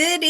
Good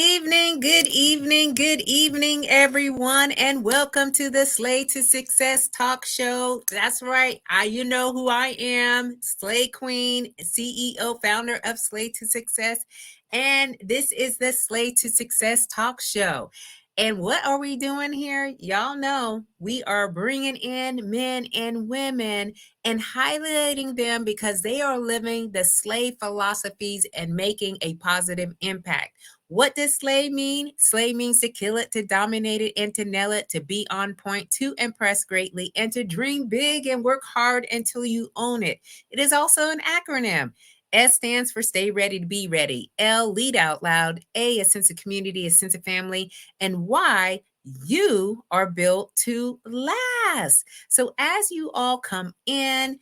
evening, everyone, and welcome to the Slay to Success Talk Show. That's right, you know who I am, Slay Queen, CEO, founder of Slay to Success, and this is the Slay to Success Talk Show. And what are we doing here? Y'all know we are bringing in men and women and highlighting them because they are living the slave philosophies and making a positive impact. What does slay mean? Slay means to kill it, to dominate it, and to nail it, to be on point, to impress greatly, and to dream big and work hard until you own it. It is also an acronym. S stands for stay ready to be ready. L, lead out loud. A sense of community, a sense of family. And Y, you are built to last. So as you all come in,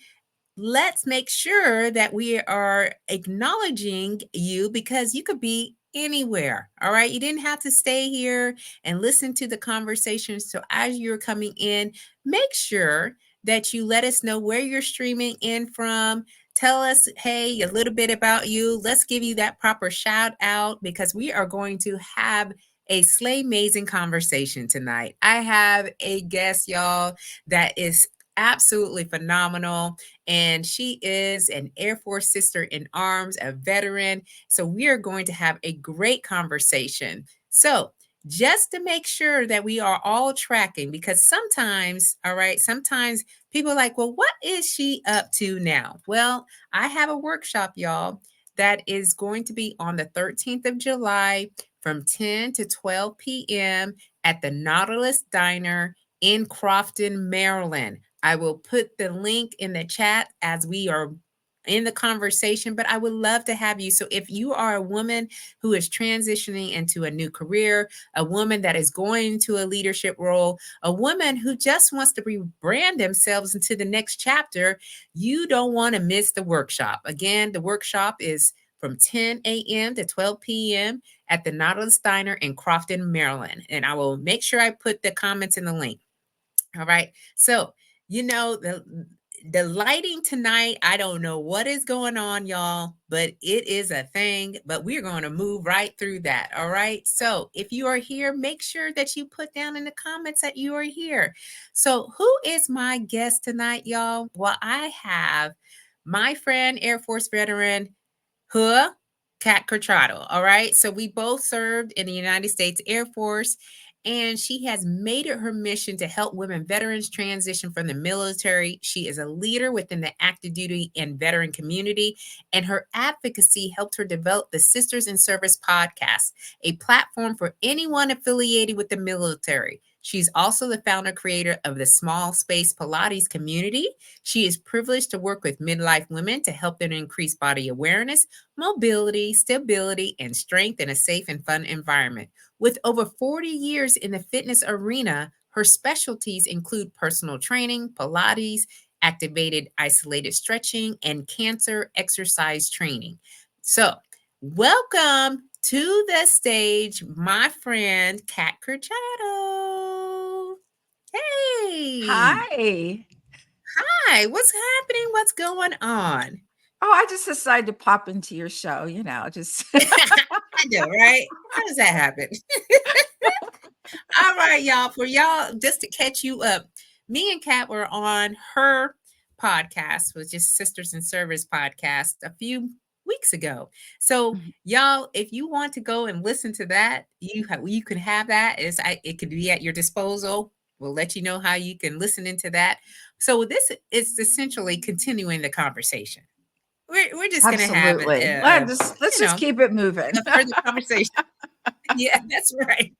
let's make sure that we are acknowledging you because you could be anywhere. All right. You didn't have to stay here and listen to the conversation. So as you're coming in, make sure that you let us know where you're streaming in from. Tell us, hey, a little bit about you. Let's give you that proper shout out because we are going to have a slay amazing conversation tonight. I have a guest, y'all, that is absolutely phenomenal. And she is an Air Force sister in arms, a veteran. So we are going to have a great conversation. So just to make sure that we are all tracking, because sometimes, all right, sometimes people are like, well, what is she up to now? Well, I have a workshop, y'all, that is going to be on the 13th of July from 10 to 12 p.m. at the Nautilus Diner in Crofton, Maryland. I will put the link in the chat as we are in the conversation, but I would love to have you. So if you are a woman who is transitioning into a new career, a woman that is going into a leadership role, a woman who just wants to rebrand themselves into the next chapter, you don't want to miss the workshop. Again, the workshop is from 10 a.m. to 12 p.m. at the Nautilus Diner in Crofton, Maryland. And I will make sure I put the comments in the link. All right. So, the lighting tonight, I don't know what is going on, y'all, but it is a thing, but we're going to move right through that. All right. So if you are here, make sure that you put down in the comments that you are here. So who is my guest tonight, y'all? Well, I have my friend, Air Force veteran, Cat Corchado. All right. So we both served in the United States Air Force. And she has made it her mission to help women veterans transition from the military. She is a leader within the active duty and veteran community, and her advocacy helped her develop the Sisters in Service podcast, a platform for anyone affiliated with the military. She's also the founder creator of the Small Space Pilates community. She is privileged to work with midlife women to help them increase body awareness, mobility, stability, and strength in a safe and fun environment. With over 40 years in the fitness arena, her specialties include personal training, Pilates, activated isolated stretching, and cancer exercise training. So, welcome to the stage, my friend, Cat Corchado. Hey. Hi. Hi. What's happening? What's going on? Oh, I just decided to pop into your show, just I know, right? How does that happen? All right, y'all. For y'all, just to catch you up, me and Kat were on her podcast, which is Sisters in Service podcast, a few weeks ago. So, Mhm. y'all, if you want to go and listen to that, you can have that. It could be at your disposal. We'll let you know how you can listen into that. So this is essentially continuing the conversation. We're just gonna have Absolutely. Let's just keep it moving. a further conversation. Yeah, that's right.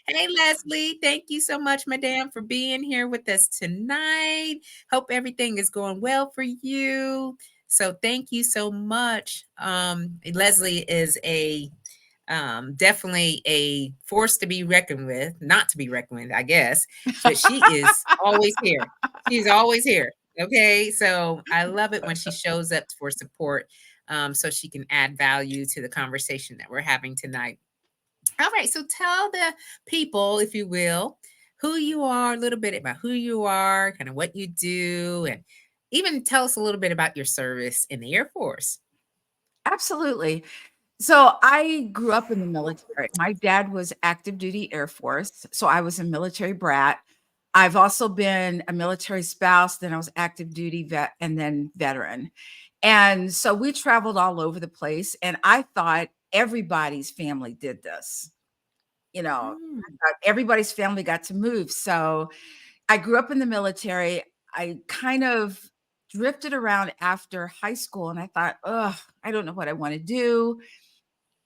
Hey, Leslie, thank you so much, madam, for being here with us tonight. Hope everything is going well for you. So thank you so much. Leslie is a definitely a force to be reckoned with, not to be reckoned with, I guess, but she is always here. She's always here. Okay, so I love it when she shows up for support, so she can add value to the conversation that we're having tonight. All right, so tell the people, if you will, who you are, a little bit about who you are, kind of what you do, and even tell us a little bit about your service in the Air Force. Absolutely. So I grew up in the military. My dad was active duty Air Force, so I was a military brat. I've also been a military spouse, then I was active duty vet and then veteran. And so we traveled all over the place and I thought everybody's family did this. Mm. I thought everybody's family got to move. So I grew up in the military. I kind of drifted around after high school and I thought, "Oh, I don't know what I want to do."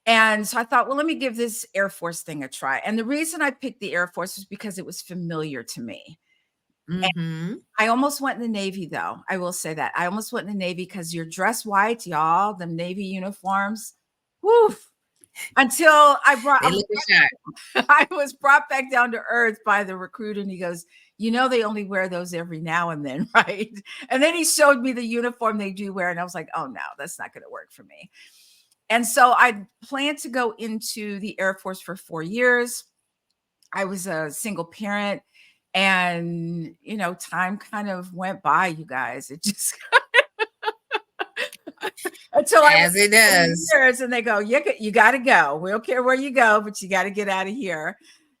And so I thought, well, let me give this Air Force thing a try. And the reason I picked the Air Force was because it was familiar to me. And Mm-hmm. I almost went in the Navy, though. I will say that. I almost went in the Navy because you're dressed white, y'all, the Navy uniforms. Woof. Until They look sharp. I was brought back down to earth by the recruiter, and he goes, they only wear those every now and then, right? And then he showed me the uniform they do wear, and I was like, oh no, that's not going to work for me. And so I planned to go into the Air Force for 4 years. I was a single parent and, time kind of went by, you guys. It just until I was As it 40 does. years and they go, you got to go. We don't care where you go, but you got to get out of here.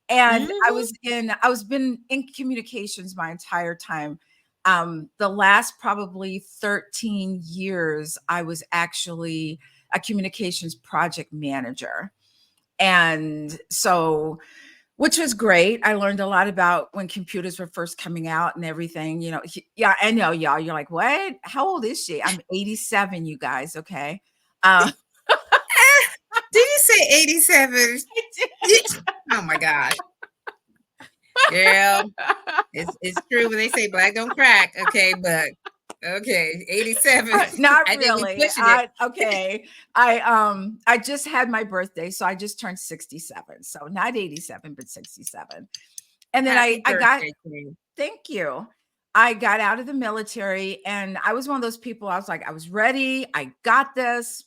And Mm-hmm. I was been in communications my entire time. The last probably 13 years, I was actually a communications project manager. And so, which was great. I learned a lot about when computers were first coming out and everything. Yeah, I know, y'all. You're like, what? How old is she? I'm 87, you guys. Okay. Uh, Did you say 87? Oh my gosh. Girl, it's true when they say black don't crack. Okay, but okay, 87. Not I think we really. pushing it. Okay. I just had my birthday, so I just turned 67. So not 87, but 67. And then Happy I got birthday, Queen. thank you. I got out of the military and I was one of those people, I was like, I was ready. I got this.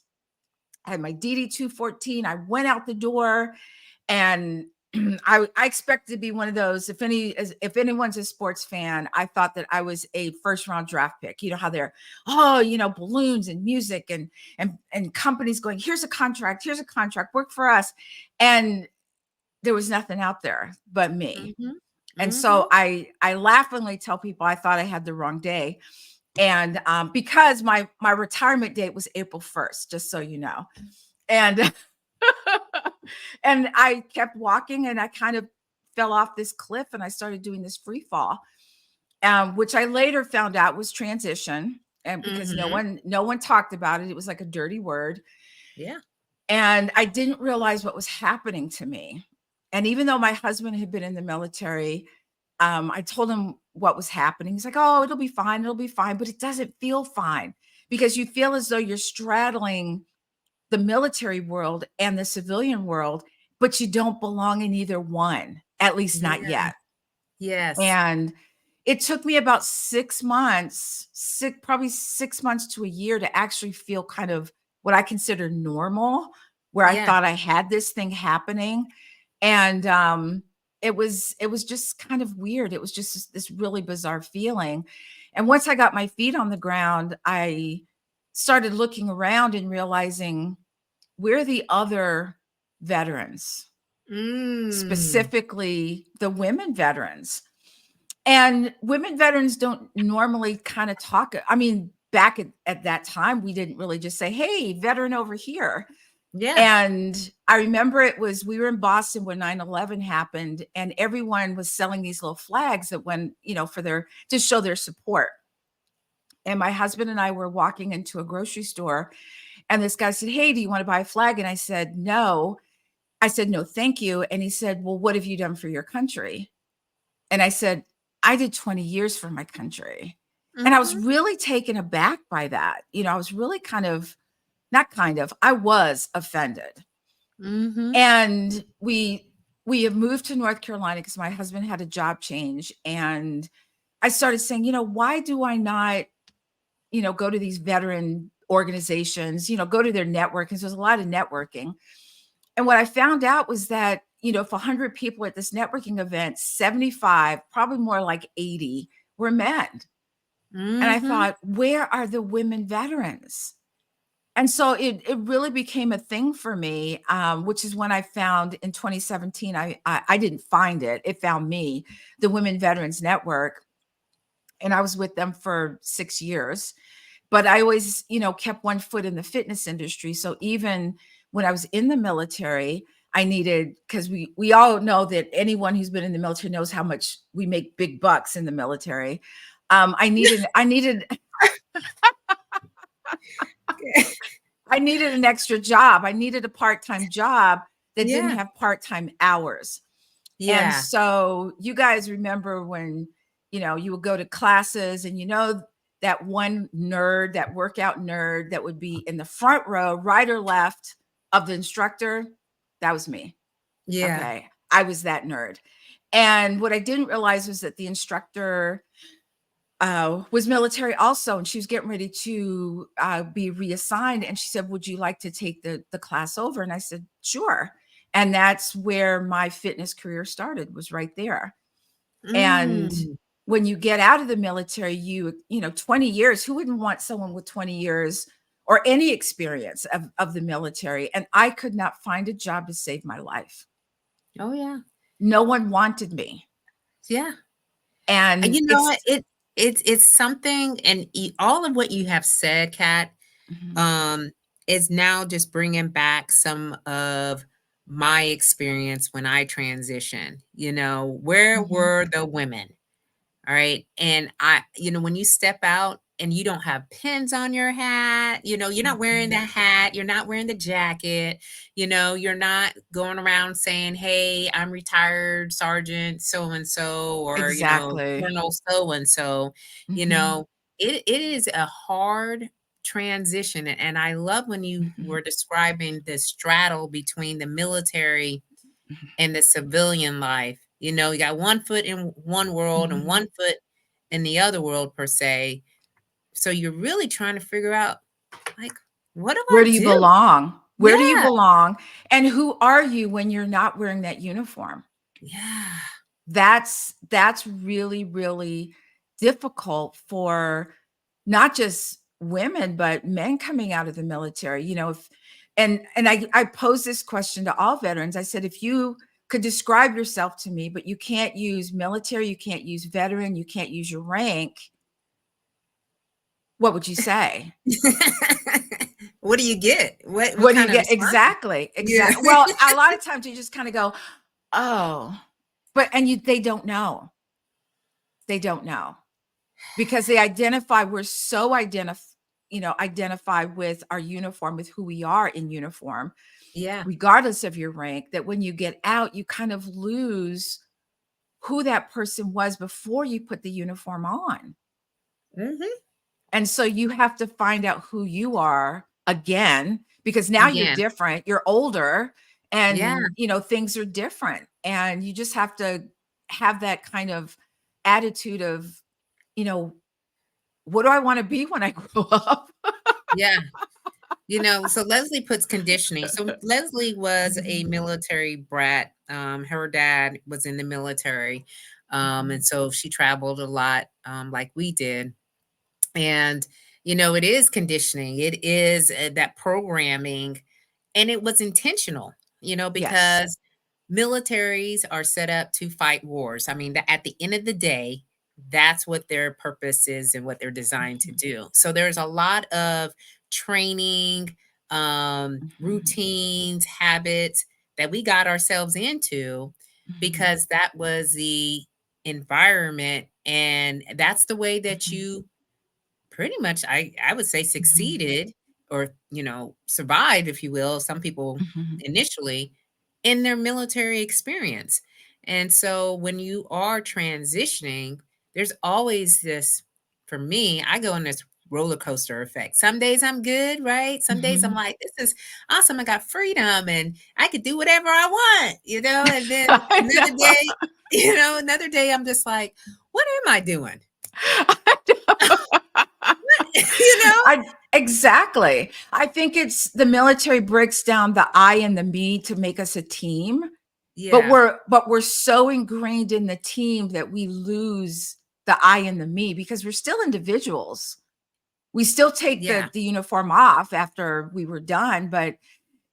I had my DD 214. I went out the door and I expected to be one of those. If anyone's a sports fan, I thought that I was a first round draft pick. You know how they're balloons and music and companies going, here's a contract, work for us. And there was nothing out there but me. Mm-hmm. And Mm-hmm. so I laughingly tell people I thought I had the wrong day. And because my retirement date was April 1st, just so you know. And and I kept walking and I kind of fell off this cliff and I started doing this free fall, which I later found out was transition. And because no Mm-hmm. one talked about it, it was like a dirty word. Yeah. And I didn't realize what was happening to me. And even though my husband had been in the military, I told him what was happening. He's like, oh, it'll be fine. It'll be fine. But it doesn't feel fine because you feel as though you're straddling the military world and the civilian world, but you don't belong in either one, at least not Yeah. yet. Yes. And it took me about 6 months, probably 6 months to a year to actually feel kind of what I consider normal, where I Yeah. thought I had this thing happening. And it was just kind of weird. It was just this really bizarre feeling. And once I got my feet on the ground, I started looking around and realizing we're the other veterans, Mm. specifically the women veterans. And women veterans don't normally kind of talk. I mean, back at that time, we didn't really just say, hey, veteran over here. Yeah. And I remember we were in Boston when 9/11 happened, and everyone was selling these little flags that to show their support. And my husband and I were walking into a grocery store, and this guy said, hey, do you want to buy a flag? And I said, no. I said, no, thank you. And he said, well, what have you done for your country? And I said, I did 20 years for my country. And I was Mm-hmm. really taken aback by that. I was really I was offended. Mm-hmm. And we have moved to North Carolina because my husband had a job change. And I started saying, why do I not, go to these veteran organizations, go to their network? Because there's a lot of networking. And what I found out was that, if 100 people at this networking event, 75, probably more like 80 were men. And I Mm-hmm. thought, where are the women veterans? And so it really became a thing for me, which is when I found in 2017, I didn't find it. It found me, the Women Veterans Network. And I was with them for 6 years. But I always, kept one foot in the fitness industry. So even when I was in the military, I needed, because we all know that anyone who's been in the military knows how much we make big bucks in the military. I needed I needed an extra job. I needed a part-time job that didn't Yeah. have part-time hours. And Yeah. so you guys remember when, you would go to classes and that one nerd, that workout nerd that would be in the front row, right or left of the instructor, that was me. Yeah. Okay. I was that nerd. And what I didn't realize was that the instructor was military also, and she was getting ready to be reassigned. And she said, "Would you like to take the class over?" And I said, "Sure." And that's where my fitness career started, was right there. And Mm. when you get out of the military, 20 years, who wouldn't want someone with 20 years or any experience of the military? And I could not find a job to save my life. Oh yeah. No one wanted me. Yeah. And And you know it's what? It's something, and all of what you have said, Kat, Mhm, um, is now just bringing back some of my experience when I transitioned. Where mhm, were the women? All right. And when you step out and you don't have pins on your hat, you're not wearing the mhm. hat, you're not wearing the jacket, you're not going around saying, "Hey, I'm retired Sergeant so and so," or, Exactly. Colonel so and so. You Mhm, know, it is a hard transition. And I love when you mhm, were describing the straddle between the military mhm, and the civilian life. You got one foot in one world and mhm. one foot in the other world, per se. So you're really trying to figure out, like, what do Where I do you do? belong? Where do you Yeah. belong? And who are you when you're not wearing that uniform? Yeah. That's really, really difficult for not just women, but men coming out of the military. If and I posed this question to all veterans. I said, if you could describe yourself to me, but you can't use military, you can't use veteran, you can't use your rank, what would you say? What do you get? What What do you kind of get? response? Exactly. Yeah. Exactly. Well, a lot of times you just kind of go, oh, but and they don't know. They don't know. Because they identify, we're so identify with our uniform, with who we are in uniform, Yeah. regardless of your rank, that when you get out, you kind of lose who that person was before you put the uniform on. Hmm. And so you have to find out who you are again, because now you're Again. different, you're older, Yeah. and things are different. And you just have to have that kind of attitude of, you know, what do I want to be when I grow up? Yeah. So Leslie puts conditioning. So Leslie was a Mhm, military brat. Her dad was in the military. And mhm, so she traveled a lot, like we did. And, it is conditioning. It is that programming, and it was intentional, yes. because militaries are set up to fight wars. I mean, at the end of the day, that's what their purpose is and what they're designed to Mhm, do. So there's a lot of training, mhm, routines, habits that we got ourselves into mhm, because that was the environment, and that's the way that mhm, you pretty much, I would say, mhm, succeeded, or, survived, if you will, some people mhm, initially, in their military experience. And so when you are transitioning, there's always this, for me, I go in this roller coaster effect. Some days I'm good, right? Some days I'm mhm. like, this is awesome. I got freedom and I could do whatever I want, and then I another know. day, another day I'm just like, what am I doing? I know. you know? Exactly. I think it's the military breaks down the I and the me to make us a team, but Yeah. we're so ingrained in the team that we lose the I and the me, because we're still individuals. We still take Yeah. the uniform off after we were done, but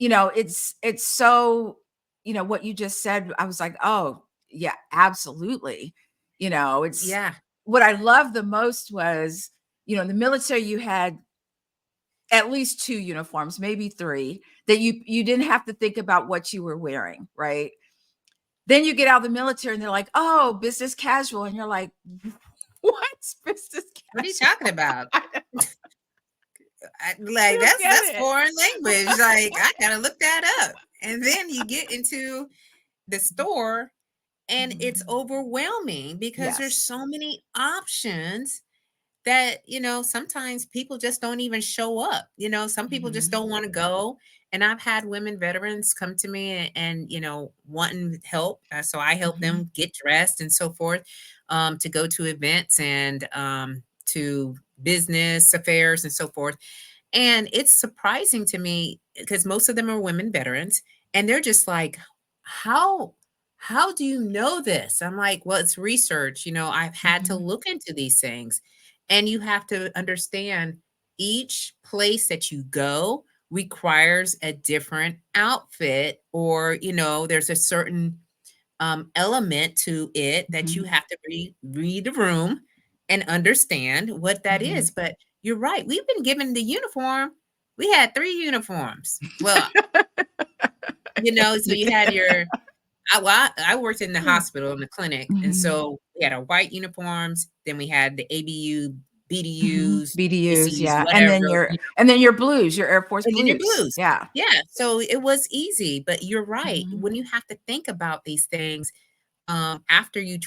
it's so, what you just said, I was like, "Oh, yeah, absolutely." It's Yeah. what I loved the most was, in the military you had at least 2 uniforms, maybe 3, that you didn't have to think about what you were wearing, right? Then you get out of the military and they're like, "Oh, business casual." And you're like, "What's business What are you casual?" talking about? I Like don't get that's it. foreign language. Like I gotta look that up. And then you get into the store and it's Mhm. overwhelming because there's Yes. so many options that sometimes people just don't even show up. Some people just Mhm. don't want to go. And I've had women veterans come to me and wanting help, so I help Mhm. them get dressed and so forth, to go to events and to business affairs and so forth. And it's surprising to me because most of them are women veterans, and they're just like, how do you know this? I'm like, well, it's research. I've had to Mhm. look into these things. And you have to understand each place that you go requires a different outfit, or there's a certain element to it that you Mhm. have to read the room and understand what that Mhm. is. But you're right. We've been given the uniform. We had 3 uniforms. Well, so you had your I worked in the hospital, in the clinic, and Mhm. so we had our white uniforms, then we had the ABU, Mhm. BDUs, BDUs, ACs, yeah, whatever, and then your blues, your Air Force and then your blues. blues. Yeah. Yeah, so it was easy, but you're right. Mhm. When you have to think about these things, after you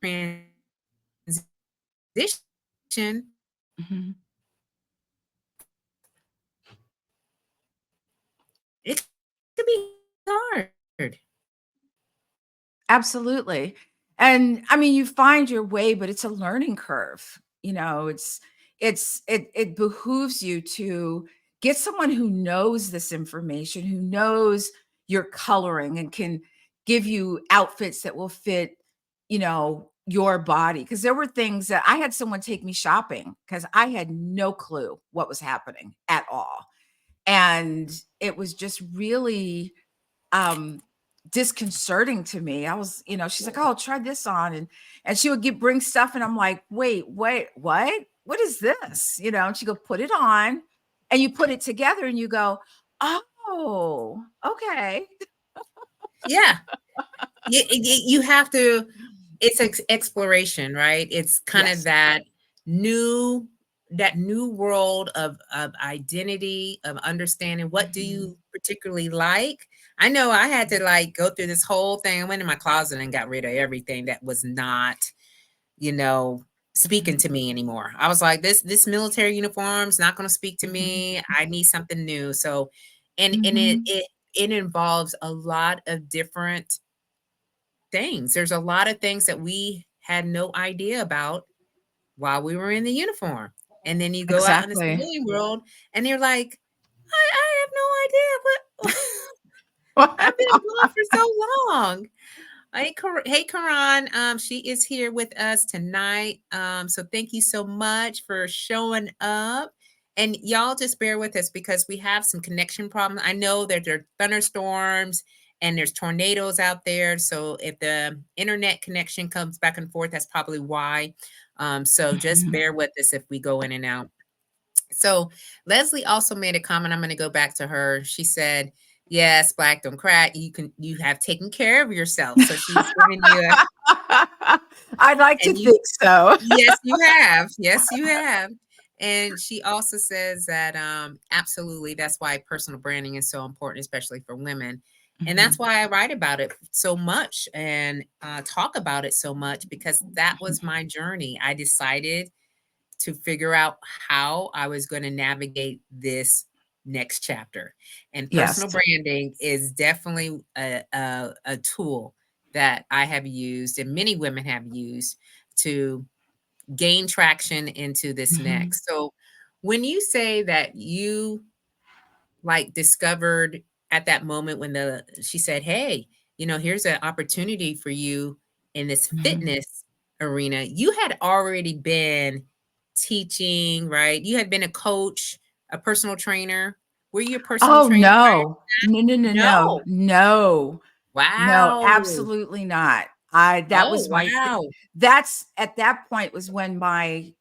transition, Mhm. it could be hard. Absolutely. And I mean, you find your way, but it's a learning curve. It behooves you to get someone who knows this information, who knows your coloring and can give you outfits that will fit, your body. Because there were things that I had someone take me shopping because I had no clue what was happening at all. And it was just really um disconcerting to me. I was, she's like, "Oh, try this on." And she would bring stuff and I'm like, "Wait, what? What is this?" And she go, "Put it on." And you put it together and you go, "Oh, okay." Yeah. You have to. It's exploration, right? It's kind of Yes. that new world of identity, of understanding what do Mhm. you particularly like. I know I had to like go through this whole thing. I went in my closet and got rid of everything that was not, you know, speaking Mhm. to me anymore. I was like, this military uniform's not going to speak to Mhm. me. I need something new. So, and it Mhm. it it involves a lot of different things. There's a lot of things that we had no idea about while we were in the uniform. And then you go out in the Exactly. civilian world and you're like, I have no idea what I've been gone for so long. Hey, Karan. She is here with us tonight. So thank you so much for showing up. And y'all just bear with us because we have some connection problems. I know that there are thunderstorms and there's tornadoes out there. So if the internet connection comes back and forth, that's probably why. So just Mhm. bear with us if we go in and out. So Leslie also made a comment. I'm going to go back to her. She said, "Yes, Black don't crack. You have taken care of yourself." So she's giving you a I'd like to and you think so. yes, you have. Yes, you have. And she also says that absolutely that's why personal branding is so important, especially for women. And that's Mhm. why I write about it so much and talk about it so much because that was my journey. I decided to figure out how I was going to navigate this next chapter. And Yes. personal branding is definitely a tool that I have used and many women have used to gain traction into this Mhm. next. So when you say that you like discovered at that moment when the she said, "Hey, here's an opportunity for you in this Mhm. fitness arena," you had already been teaching, right? You had been a coach, a personal trainer. Were you a personal Oh, trainer prior? no. No, no, no, no. No. No. No, Wow. absolutely not. I that Oh, was my wow. that's at that point was when my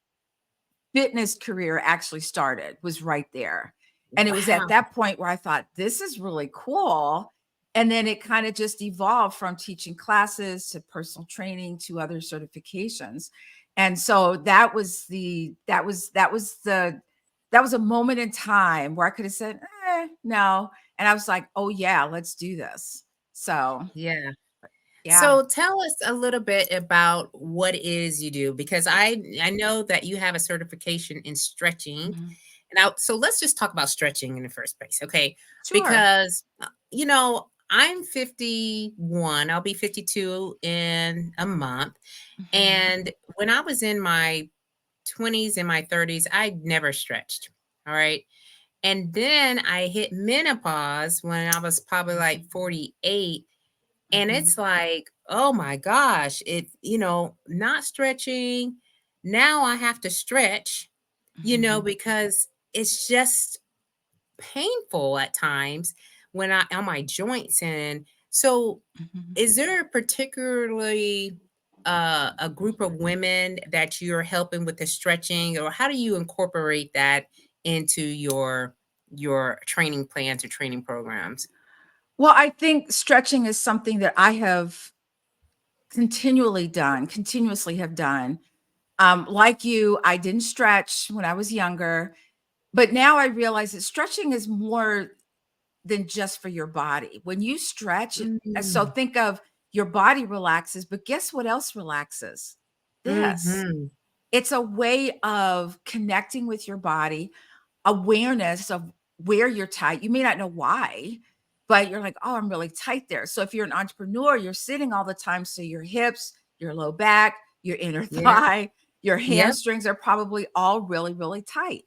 fitness career actually started, was right there. And it was at Wow. that point where I thought, this is really cool. And then it kind of just evolved from teaching classes to personal training to other certifications. And so that was a moment in time where I could have said, no. And I was like, oh yeah, let's do this. So Yeah. yeah. So tell us a little bit about what it is you do, because I know that you have a certification in stretching. Mhm. So let's just talk about stretching in the first place, okay? Sure. Because I'm 51. I'll be 52 in a month. Mhm. And when I was in my 20s and my 30s, I never stretched. All right. And then I hit menopause when I was probably like Mhm. 48. And Mhm. it's like, oh my gosh, not stretching. Now I have to stretch, Mhm. because it's just painful at times when I on my joints. And so Mhm. is there particularly a group of women that you're helping with the stretching, or how do you incorporate that into your training plans or training programs? Well, I think stretching is something that I have continuously have done. Like you, I didn't stretch when I was younger, but now I realize that stretching is more than just for your body. When you stretch, so Mm. think of your body relaxes, but guess what else relaxes? This. Mhm. It's a way of connecting with your body, awareness of where you're tight. You may not know why, but you're like, oh, I'm really tight there. So if you're an entrepreneur, you're sitting all the time. So your hips, your low back, your inner Yeah. thigh, your Yep. hamstrings are probably all really, really tight.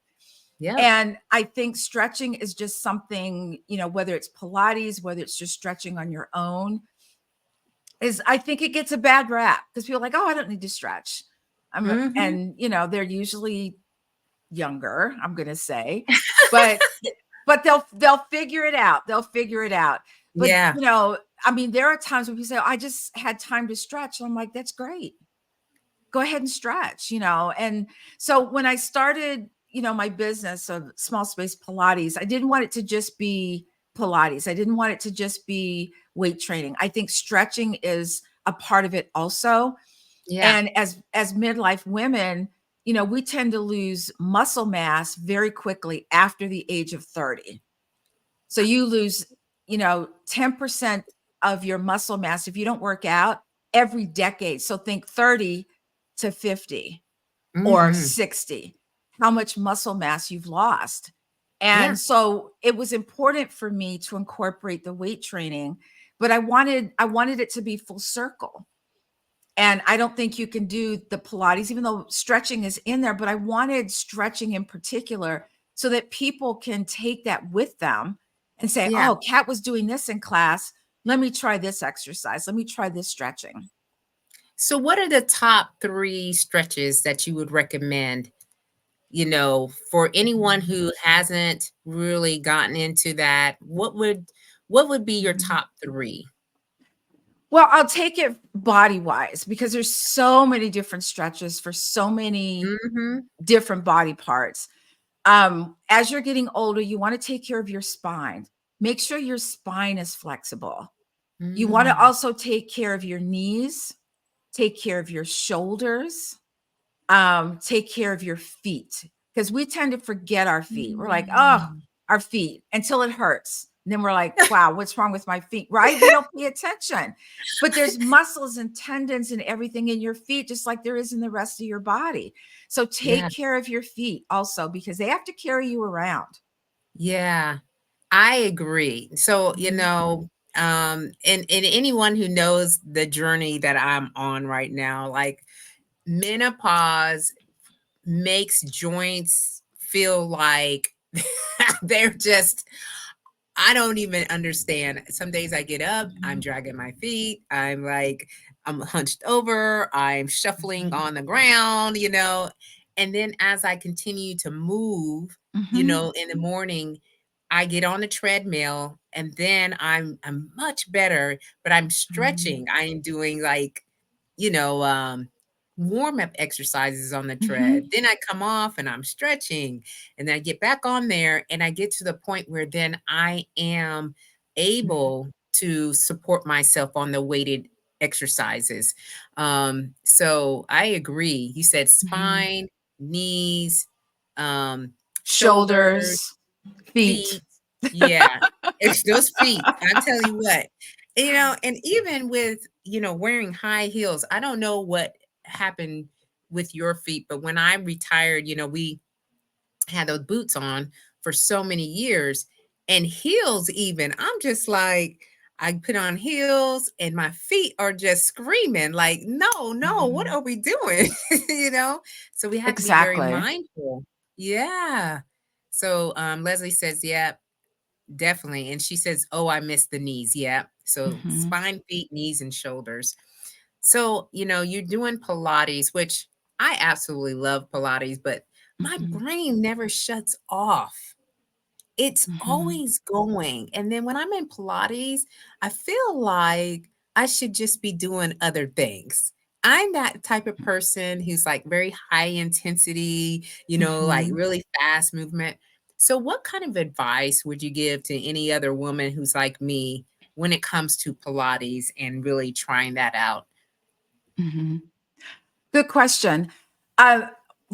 Yep. And I think stretching is just something, whether it's Pilates, whether it's just stretching on your own, is I think it gets a bad rap because people are like, oh, I don't need to stretch. Mhm. And they're usually younger, I'm gonna say, but they'll figure it out. They'll figure it out. But, Yeah. I mean, there are times when people say, "Oh, I just had time to stretch." And I'm like, "That's great. Go ahead and stretch." And so when I started, my business of small space Pilates, I didn't want it to just be Pilates. I didn't want it to just be weight training. I think stretching is a part of it also. Yeah. And as midlife women, we tend to lose muscle mass very quickly after the age of 30. So you lose, 10% of your muscle mass if you don't work out every decade. So think 30 to 50 or Mhm. 60, how much muscle mass you've lost. And Yeah. so it was important for me to incorporate the weight training, but I wanted it to be full circle. And I don't think you can do the Pilates, even though stretching is in there, but I wanted stretching in particular so that people can take that with them and say, Yeah. oh, Kat was doing this in class. Let me try this exercise. Let me try this stretching. So what are the top 3 stretches that you would recommend, for anyone Mhm. who hasn't really gotten into that? What would be your Mhm. top 3? Well, I'll take it body wise because there's so many different stretches for so many Mhm. different body parts. As you're getting older, you want to take care of your spine. Make sure your spine is flexible. You want to Mm. also take care of your knees, take care of your shoulders, take care of your feet because we tend to forget our feet. We're like, oh, Mm. our feet until it hurts. And then we're like, wow, what's wrong with my feet? Right? We don't pay attention. But there's muscles and tendons and everything in your feet, just like there is in the rest of your body. So Yeah. take care of your feet also because they have to carry you around. Yeah. I agree. So, Mhm. and anyone who knows the journey that I'm on right now, like menopause makes joints feel like they're just I don't even understand. Some days I get up, I'm Mhm. dragging my feet, I'm hunched over, I'm shuffling Mhm. on the ground, And then as I continue to move, Mhm. in the morning, I get on the treadmill and then I'm much better, but I'm Mhm. stretching. I am doing like, you know, um, warm up exercises on the tread. Mhm. Then I come off and I'm stretching, and then I get back on there and I get to the point where then I am Mhm. able to support myself on the weighted exercises. So I agree. You said Mhm. spine, knees, shoulders, Shoulders, feet. feet. Yeah, it's those feet. I'm telling you what, and even with, wearing high heels, I don't know what happened with your feet, but when I retired, we had those boots on for so many years and heels even. I'm just like, I put on heels and my feet are just screaming like, no, no, what Mhm. are we doing? you know? So we have to be very Exactly. mindful. Yeah. So Leslie says, yeah, definitely. And she says, oh, I missed the knees. Yeah. So Mhm. spine, feet, knees, and shoulders. So, you're doing Pilates, which I absolutely love Pilates, but my Mhm. brain never shuts off. It's Mhm. always going. And then when I'm in Pilates, I feel like I should just be doing other things. I'm that type of person who's like very high intensity, like Mhm. really fast movement. So, what kind of advice would you give to any other woman who's like me when it comes to Pilates and really trying that out? Mhm. Good question. Uh,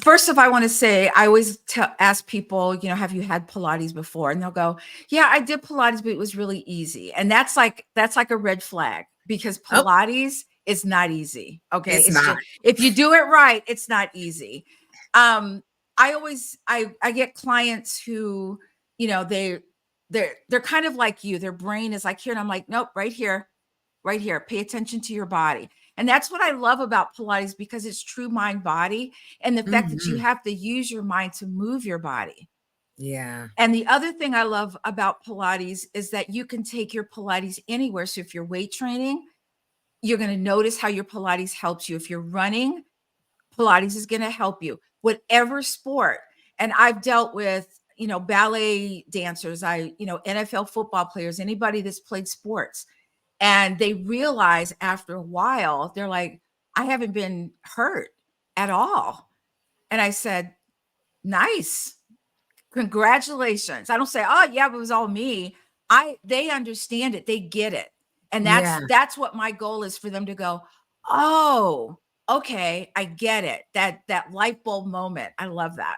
First off, I want to say I always ask people, have you had Pilates before? And they'll go, yeah, I did Pilates, but it was really easy. And that's like a red flag because Oh, Pilates is not easy. Okay, it's it's not. just if you do it right, it's not easy. Um, I get clients who, they're kind of like you. Their brain is like here, and I'm like, nope, right here, right here. Pay attention to your body. And that's what I love about Pilates because it's true mind body and the fact that you Mhm. have to use your mind to move your body. Yeah. And the other thing I love about Pilates is that you can take your Pilates anywhere. So if you're weight training, you're going to notice how your Pilates helps you. If you're running, Pilates is going to help you. Whatever sport. And I've dealt with, ballet dancers, NFL football players, anybody that's played sports. And they realize after a while, they're like, I haven't been hurt at all. And I said, nice. Congratulations. I don't say, oh yeah, it was all me. They understand it. They get it. And Yeah. that's what my goal is for them to go, oh, okay, I get it. That light bulb moment. I love that.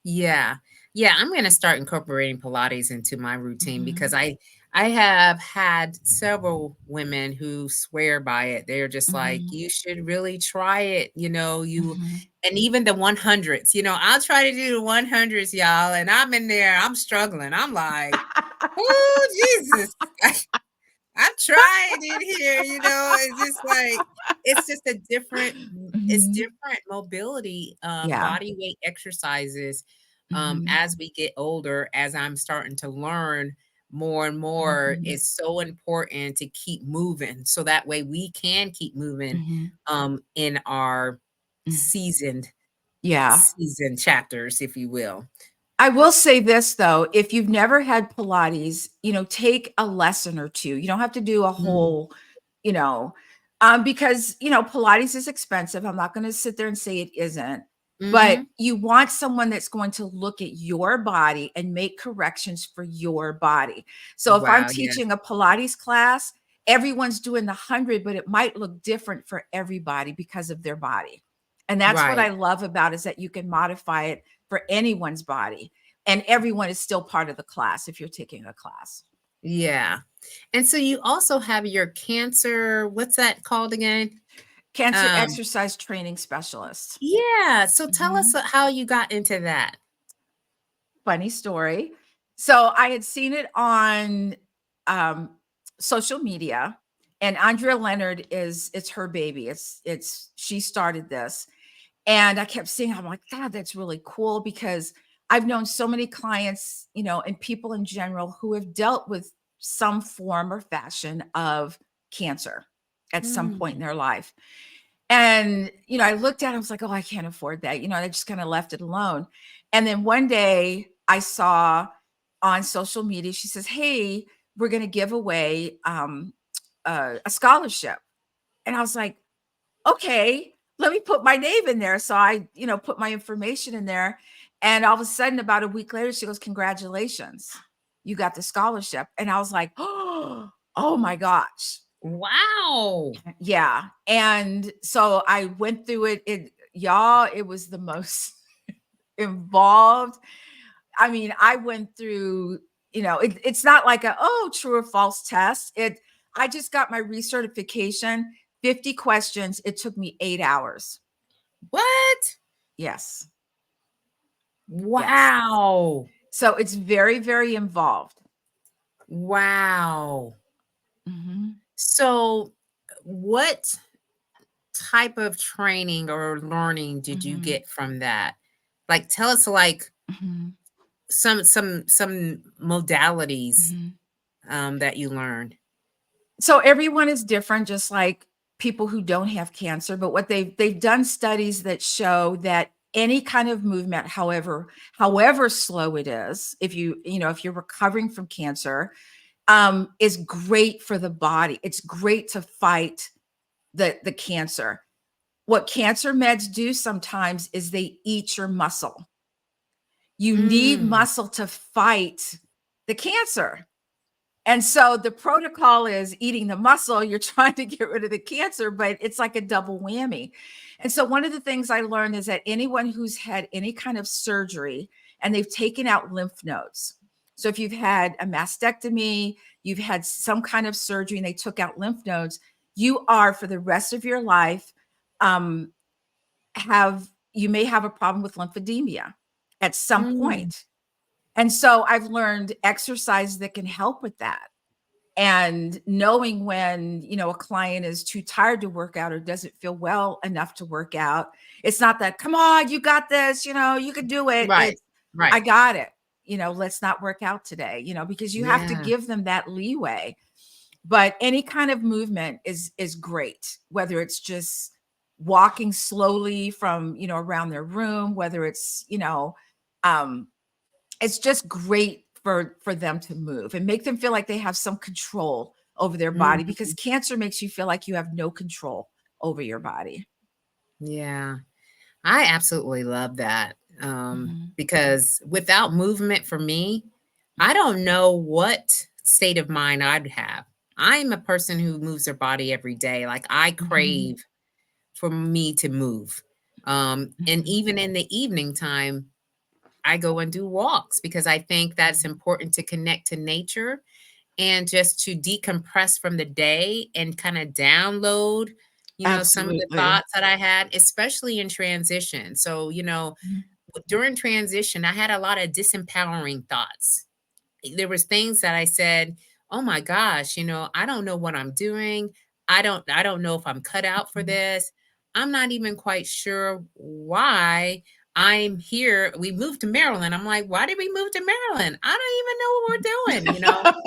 Yeah. Yeah, I'm gonna start incorporating Pilates into my routine because Mhm. I have had several women who swear by it. They're just like, Mhm. "You should really try it," Mhm. and even the 100s, I'll try to do the 100s, y'all, and I'm in there, I'm struggling. I'm like, "Oh, Jesus." I've tried it here, it's just like it's just a different it's Mhm. different mobility, Yeah. body weight exercises, Mhm. as we get older, as I'm starting to learn more and more, Mhm. it's so important to keep moving so that way we can keep moving, Mhm. in our Mhm. seasoned Yeah. season chapters, if you will. I will say this though, if you've never had Pilates, take a lesson or two. You don't have to do a Mm, whole, you know, because Pilates is expensive. I'm not going to sit there and say it isn't, but mhm. you want someone that's going to look at your body and make corrections for your body. So if I'm Wow, yes. teaching a Pilates class, everyone's doing the 100, but it might look different for everybody because of their body. And that's what I Right. love about is that you can modify it for anyone's body and everyone is still part of the class if you're taking a class. Yeah. And so you also have your cancer, what's that called again? Cancer Um, exercise training specialist. yeah. So tell us Mhm. how you got into that. Funny story. So I had seen it on um, social media, and Andrea Leonard it's her baby. It's she started this, and I kept seeing. I'm like, God, that's really cool because I've known so many clients, and people in general who have dealt with some form or fashion of cancer at some point in Mm, their life. And, I looked at it, I was like, oh, I can't afford that. I just kind of left it alone. And then one day I saw on social media, she says, hey, we're going to give away a scholarship. And I was like, okay, let me put my name in there. So I, put my information in there. And all of a sudden, about a week later, she goes, congratulations, you got the scholarship. And I was like, oh my gosh. Wow. Yeah. And so I went through it. It was the most involved. I mean, I went through, it's not like true or false test. I just got my recertification, 50 questions. It took me 8 hours. What? Yes. Yes. Wow. So it's very, very involved. Wow. Mhm. So, what type of training or learning did you Mhm. get from that? Like, tell us, like, Mhm. some modalities Mhm. that you learned. So everyone is different, just like people who don't have cancer, but what they've done studies that show that any kind of movement, however slow it is, if you're recovering from cancer, is great for the body. It's great to fight the cancer. What cancer meds do sometimes is they eat your muscle. You need Mm, muscle to fight the cancer. And so the protocol is eating the muscle. You're trying to get rid of the cancer, but it's like a double whammy. And so one of the things I learned is that anyone who's had any kind of surgery and they've taken out lymph nodes. So if you've had a mastectomy, you've had some kind of surgery and they took out lymph nodes, you are for the rest of your life um, you may have a problem with lymphedema at some mm, point. And so I've learned exercise that can help with that. And knowing when, a client is too tired to work out or doesn't feel well enough to work out, it's not that, come on, you got this, you can do it. right, It's, I right. got it. Let's not work out today, because you have to Yeah. give them that leeway. But any kind of movement is great, whether it's just walking slowly from, around their room, whether um, it's just great for them to move and make them feel like they have some control over their body, because Mhm. cancer makes you feel like you have no control over your body. Yeah. I absolutely love that, Mhm. because without movement for me, I don't know what state of mind I'd have. I'm a person who moves their body every day. Like, I Mhm. crave for me to move. And Mhm. even in the evening time, I go and do walks because I think that's Mhm. important to connect to nature and just to decompress from the day and kind of download, some of the Absolutely. thoughts that I had, especially in transition. So, Mhm. during transition, I had a lot of disempowering thoughts. There was things that I said, "Oh my gosh, I don't know what I'm doing. I don't know if I'm cut out for Mhm. this. I'm not even quite sure why I'm here." We moved to Maryland. I'm like, "Why did we move to Maryland? I don't even know what we're doing."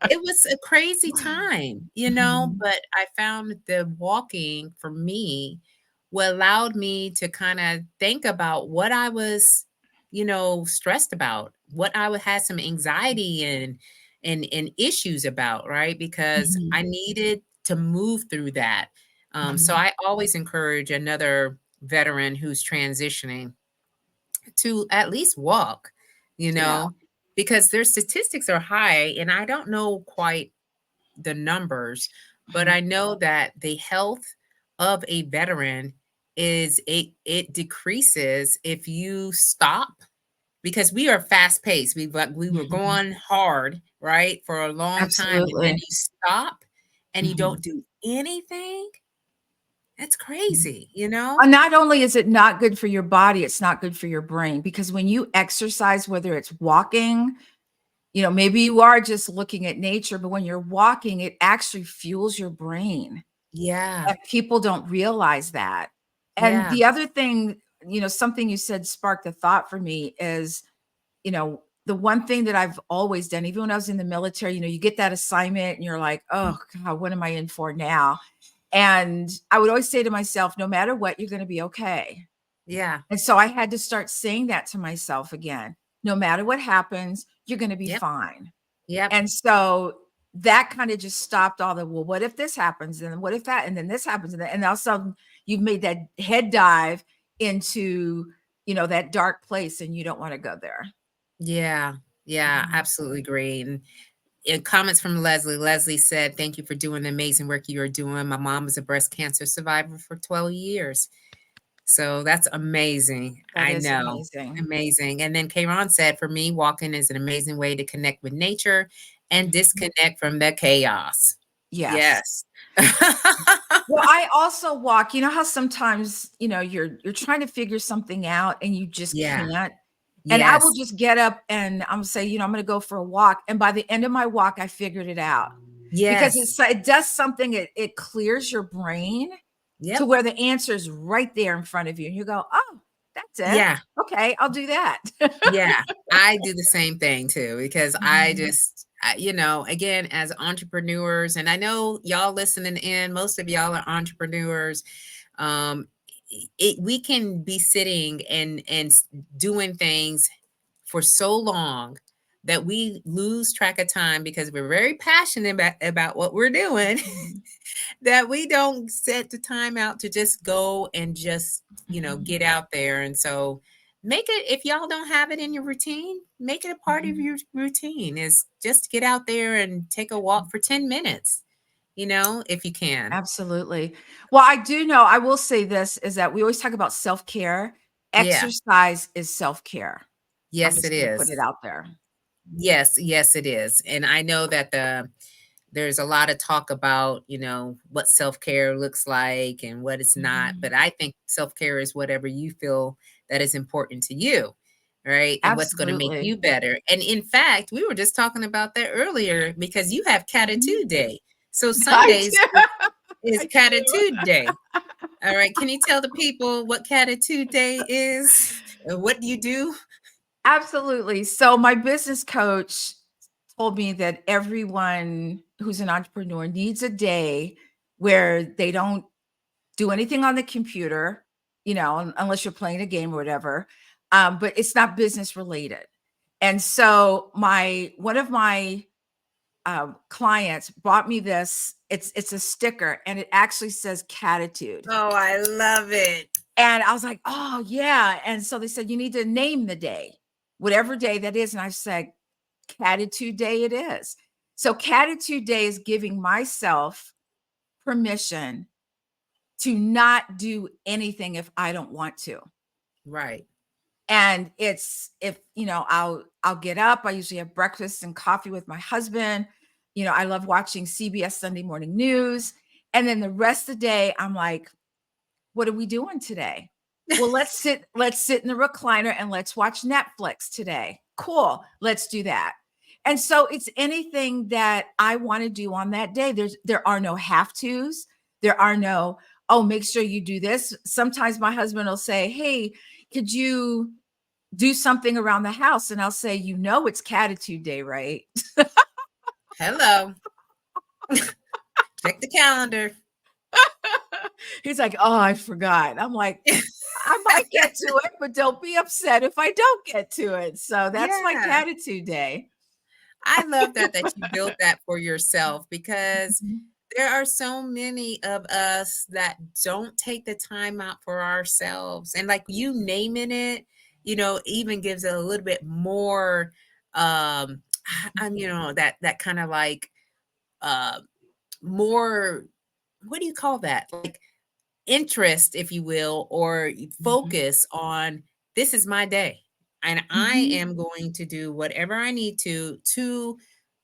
It was a crazy time, Mhm. but I found the walking for me what allowed me to kinda think about what I was, stressed about, what I would had some anxiety and issues about, right? Because I Mhm. needed to move through that. So Mhm. I always encourage another veteran who's transitioning to at least walk, you Yeah. know, because their statistics are high, and I don't know quite the numbers, but Mhm. I know that the health of a veteran it decreases if you stop because we are fast paced. We were Mhm. going hard, right, for a long time, and then Absolutely. you stop and you Mhm. don't do anything. That's Mhm. crazy, you know? Not only is it not good for your body, it's not good for your brain, because when you exercise, whether it's walking, maybe you are just looking at nature, but when you're walking, it actually fuels your brain. Yeah, And people don't realize that. And yeah. the other thing, something you said sparked a thought for me is, the one thing that I've always done, even when I was in the military, you get that assignment and you're like, oh God, what am I in for now? And I would always say to myself, no matter what, you're going to be okay. Yeah. And so I had to start saying that to myself again. No matter what happens, you're going to be Yep. fine. Yep. And so that kind of just stopped all the, well, what if this happens? And what if that? And then this happens? And all of a sudden you've made that head dive into, that dark place, and you don't want to go there. Yeah. Yeah. Mhm. Absolutely agree. And comments from Leslie. Leslie said, "Thank you for doing the amazing work you are doing. My mom was a breast cancer survivor for 12 years." So that's amazing. That I is know. amazing. Amazing. And then Kayron said, "For me, walking is an amazing way to connect with nature and Mhm. disconnect from the chaos." Yes. Yes. Well, I also walk, how sometimes, you're trying to figure something out and you just Yeah. can't. And I will Yes. just get up and I'm say, I'm going to go for a walk. And by the end of my walk, I figured it out because Yes. it does something. It clears your brain to Yep. where the answer is right there in front of you. And you go, oh, that's it. Yeah. Okay, I'll do that. Yeah, I do the same thing too because I Mhm, just, again, as entrepreneurs, and I know y'all listening in, most of y'all are entrepreneurs. Um, we can be sitting and doing things for so long that we lose track of time because we're very passionate about what we're doing mhm, that we don't set the time out to just go and just, mhm, get out there. And so make it, if y'all don't have it in your routine, make it a part of mhm, your routine is just get out there and take a walk for 10 minutes, if you can. absolutely. Well, I do know, I will say this is that we always talk about self-care. Yeah. Exercise is self-care. I'm Yes, it just going to put it is. out there. Yes, yes, it is. And I know that there's a lot of talk about, what self-care looks like and what it's not, Mhm. but I think self-care is whatever you feel that is important to you, right? And what's going to make Absolutely. you better. And in fact, we were just talking about that earlier because you have Mhm. Catitude Day. So I Sundays do. is I do. Catitude Day. All right. Can you tell the people what Catitude Day is? What do you do? Absolutely. So my business coach told me that everyone who's an entrepreneur needs a day where they don't do anything on the computer, unless you're playing a game or whatever. But it's not business related. And so my one of my clients bought me this. It's a sticker, and it actually says Catitude. Oh, I love it. And I was like, oh yeah. And so they said you need to name the day, whatever day that is. And I said, Catitude Day it is. So Catitude Day is giving myself permission to not do anything if I don't want to. Right. And it's if, I'll get up. I usually have breakfast and coffee with my husband. I love watching CBS Sunday Morning News. And then the rest of the day, I'm like, what are we doing today? Well, let's sit in the recliner and let's watch Netflix today. Cool. Let's do that. And so it's anything that I want to do on that day. There are no have tos. There are no, oh, make sure you do this. Sometimes my husband will say, hey, could you do something around the house? And I'll say, it's Catitude Day, right? Hello. Check the calendar. He's like, oh, I forgot. I'm like, I might get to it, but don't be upset if I don't get to it. So that's my Yeah. Catitude Day. I love that you built that for yourself because Mhm, there are so many of us that don't take the time out for ourselves. And like you naming it, even gives it a little bit more that kind of like uh more, what do you call that? Like interest, if you will, or mhm, focus on this is my day. And I mhm, am going to do whatever I need to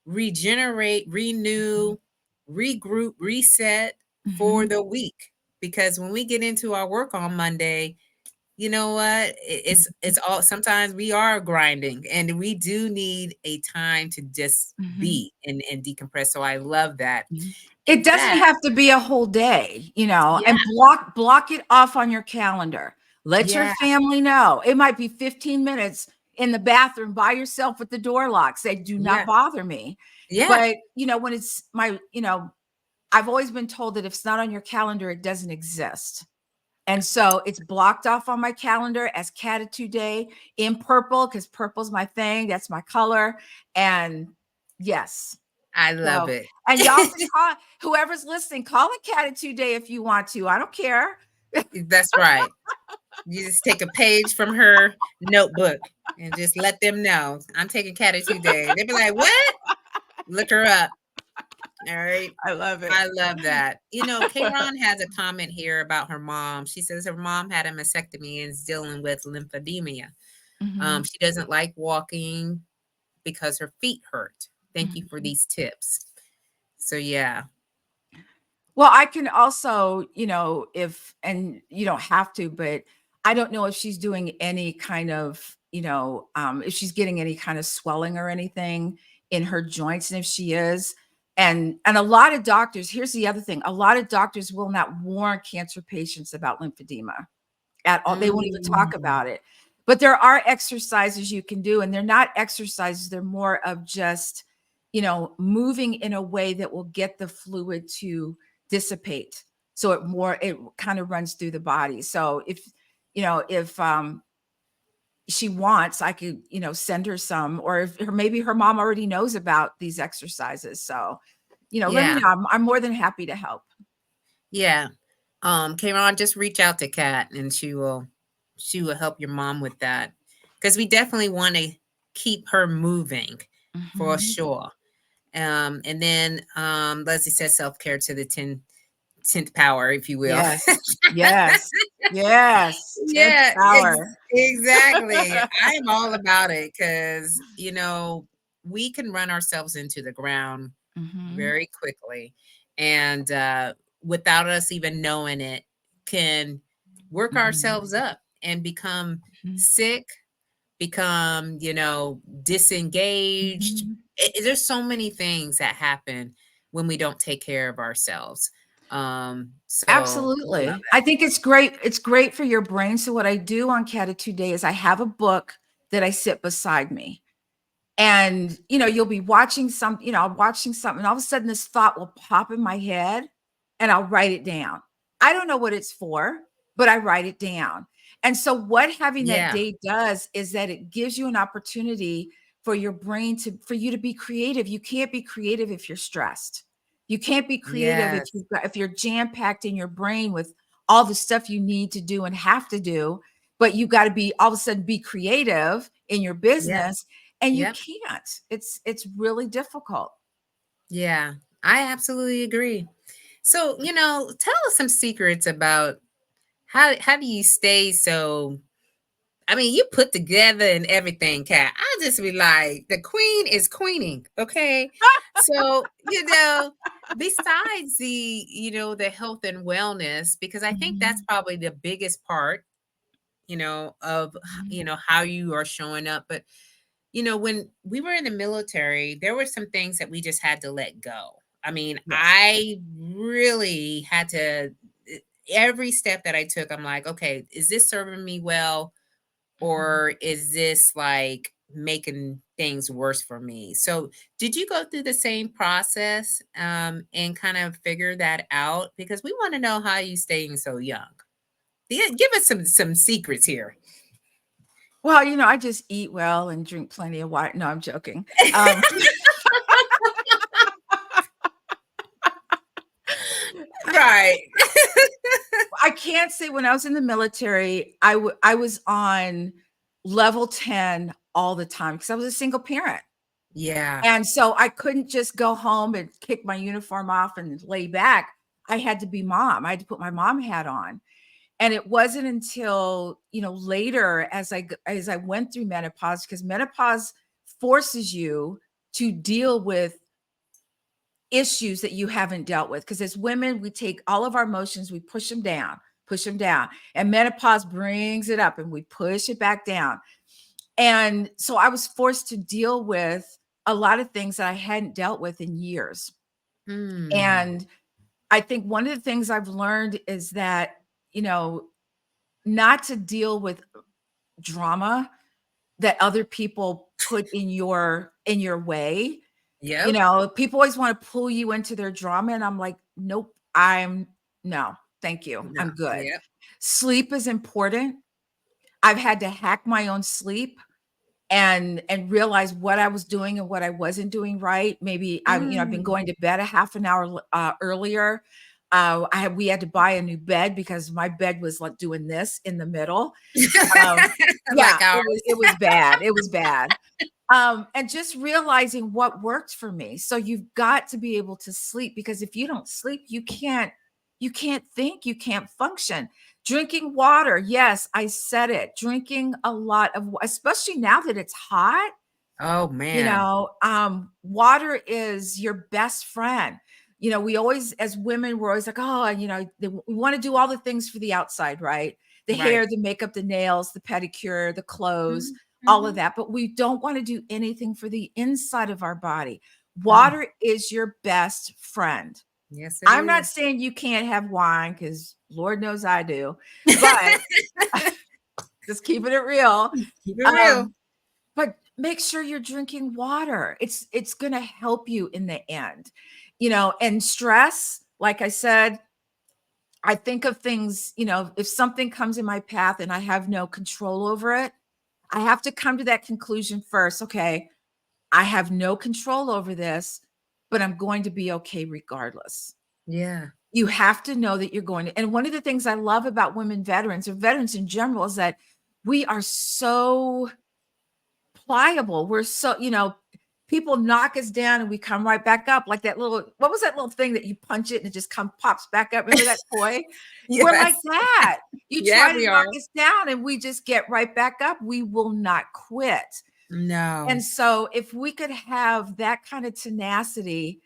regenerate, mhm, renew, regroup, reset for mhm, the week. Because when we get into our work on Monday, you know what? It's all, sometimes we are grinding and we do need a time to just mhm, be and decompress. So I love that. mhm. In It doesn't fact, have to be a whole day, yeah, and block it off on your calendar. Let your yeah, family know. It might be 15 minutes in the bathroom by yourself with the door locked. Say, do not yeah, bother me. yeah. But, when it's my, I've always been told that if it's not on your calendar, it doesn't exist. And so it's blocked off on my calendar as Catitude Day in purple, because purple's my thing. That's my color. And yes. I love So, it. and y'all can call, whoever's listening, call it Catitude Day if you want to. I don't care. That's right. You just take a page from her notebook and just let them know I'm taking Catitude Day. They'll be like, "What?" Look her up. All right. I love it. I love that. Kayron has a comment here about her mom. She says her mom had a mastectomy and is dealing with lymphedema. Mhm, She doesn't like walking because her feet hurt. Thank you for mhm. these tips. So yeah, Well, I can also, if, and you don't have to, but I don't know if she's doing any kind of, if she's getting any kind of swelling or anything in her joints. And if she is, and a lot of doctors, here's the other thing, a lot of doctors will not warn cancer patients about lymphedema at all. They won't even talk mm, about it. But there are exercises you can do, and they're not exercises, they're more of just, moving in a way that will get the fluid to dissipate. So it kind of runs through the body. So if she wants, I could, send her some, or if maybe her mom already knows about these exercises. So, let me yeah, know. I'm more than happy to help. yeah. Kayron, just reach out to Kat and she will help your mom with that because we definitely want to keep her moving for Mhm. sure. And then Leslie says self care to the 10th power, if you will. Yes. Yes. Yes. 10th Yeah, power. exactly. I'm all about it because, we can run ourselves into the ground Mhm. very quickly. And without us even knowing it, can work Mhm. ourselves up and become Mhm. sick, become, disengaged. Mhm. There's so many things that happen when we don't take care of ourselves. So I love Absolutely. I think it's great. It's great for your brain. So what I do on Catitude Day is I have a book that I sit beside me. And, you'll be watching I'm watching something, and all of a sudden this thought will pop in my head and I'll write it down. I don't know what it's for, but I write it down. And so what having that Yeah. day does is that it gives you an opportunity for your brain for you to be creative. You can't be creative if you're stressed. You can't be creative Yes. if you're jam-packed in your brain with all the stuff you need to do and have to do, but you got to be all of a sudden be creative in your Yep. business, and you Yep. can't. It's really difficult. Yeah. I absolutely agree. So, tell us some secrets about how do you stay so I mean, you put together and everything, Kat. I just be like, the queen is queening, okay? So, besides the health and wellness, because I think that's Mhm, probably the biggest part, of mhm. how you are showing up. But when we were in the military, there were some things that we just had to let go. I mean, Yes. I really had to, every step that I took, I'm like, okay, is this serving me well? Mhm. Or is this like making things worse for me? So, did you go through the same process and kind of figure that out? Because we want to know how you staying so young. Yeah, give us some secrets here. Well, I just eat well and drink plenty of water. No, I'm joking. Um, Right. I can't say when I was in the military, I was on level 10 all the time because I was a single parent. Yeah. And so I couldn't just go home and kick my uniform off and lay back. I had to be mom. I had to put my mom hat on. And it wasn't until, later as I went through menopause, because menopause forces you to deal with issues that you haven't dealt with. Because as women, we take all of our emotions, we push them down. And menopause brings it up and we push it back down. And so I was forced to deal with a lot of things that I hadn't dealt with in years. Hmm. And I think one of the things I've learned is that, not to deal with drama that other people put in your way. Yep. People always want to pull you into their drama, and I'm like, nope, no, thank you. No. I'm good. Yep. Sleep is important. I've had to hack my own sleep and realize what I was doing and what I wasn't doing right. Maybe I've been Mm. going to bed a half an hour earlier. We had to buy a new bed because my bed was like doing this in the middle. Um, yeah, Like ours. it was bad. It was bad. And just realizing what worked for me. So you've got to be able to sleep, because if you don't sleep, you can't think, you can't function. Drinking water, yes, I said it. Drinking a lot of, especially now that it's hot, Oh man. water is your best friend. We always, as women, we're always like, oh, we want to do all the things for the outside, right? The hair, Right. the makeup, the nails, the pedicure, the clothes, Mhm, all of mhm. that. But we don't want to do anything for the inside of our body. Mm. Water is your best friend. Yes, it I'm not is. saying you can't have wine, because Lord knows I do, but just keeping it real. Keep it real. Um, but make sure you're drinking water. It's going to help you in the end. And stress, like I said, I think of things, if something comes in my path and I have no control over it, I have to come to that conclusion first. Okay, I have no control over this, but I'm going to be okay regardless. Yeah. You have to know that you're going to. And one of the things I love about women veterans, or veterans in general, is that we are so pliable. We're so, people knock us down and we come right back up, like that little, what was that little thing that you punch it and it just pops back up? Remember that toy? We're like Yes. that. You Yeah, try to we are. knock us down and we just get right back up. We will not quit. No. And so if we could have that kind of tenacity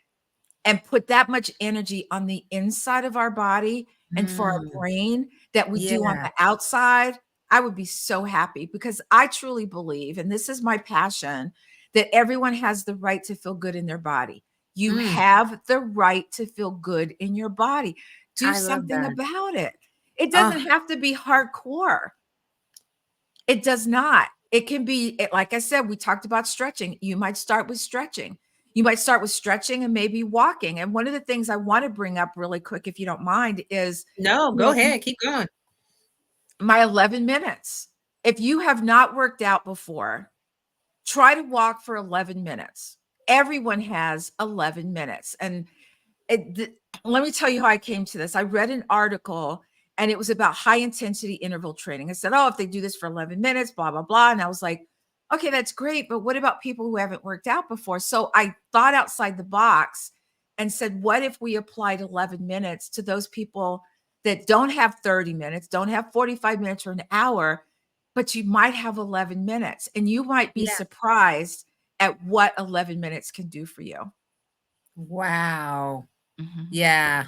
and put that much energy on the inside of our body and for our Mm. brain that we do on Yeah. the outside, I would be so happy, because I truly believe, and this is my passion, that everyone has the right to feel good in their body. You Mm. have the right to feel good in your body. Do I love something that. about it. It Oh, doesn't have to be hardcore. It does not. It can be, like I said, we talked about stretching. You might start with stretching. You might start with stretching and maybe walking. And one of the things I want to bring up really quick, if you don't mind, is, no, you go know, ahead. Keep going. my 11 minutes. If you have not worked out before, try to walk for 11 minutes. Everyone has 11 minutes. And let me tell you how I came to this. I read an article and it was about high intensity interval training. I said, oh, if they do this for 11 minutes, blah, blah, blah. And I was like, okay, that's great. But what about people who haven't worked out before? So I thought outside the box and said, what if we applied 11 minutes to those people that don't have 30 minutes, don't have 45 minutes or an hour, but you might have 11 minutes, and you might be Yeah. surprised at what 11 minutes can do for you. Wow. Mhm. Yeah.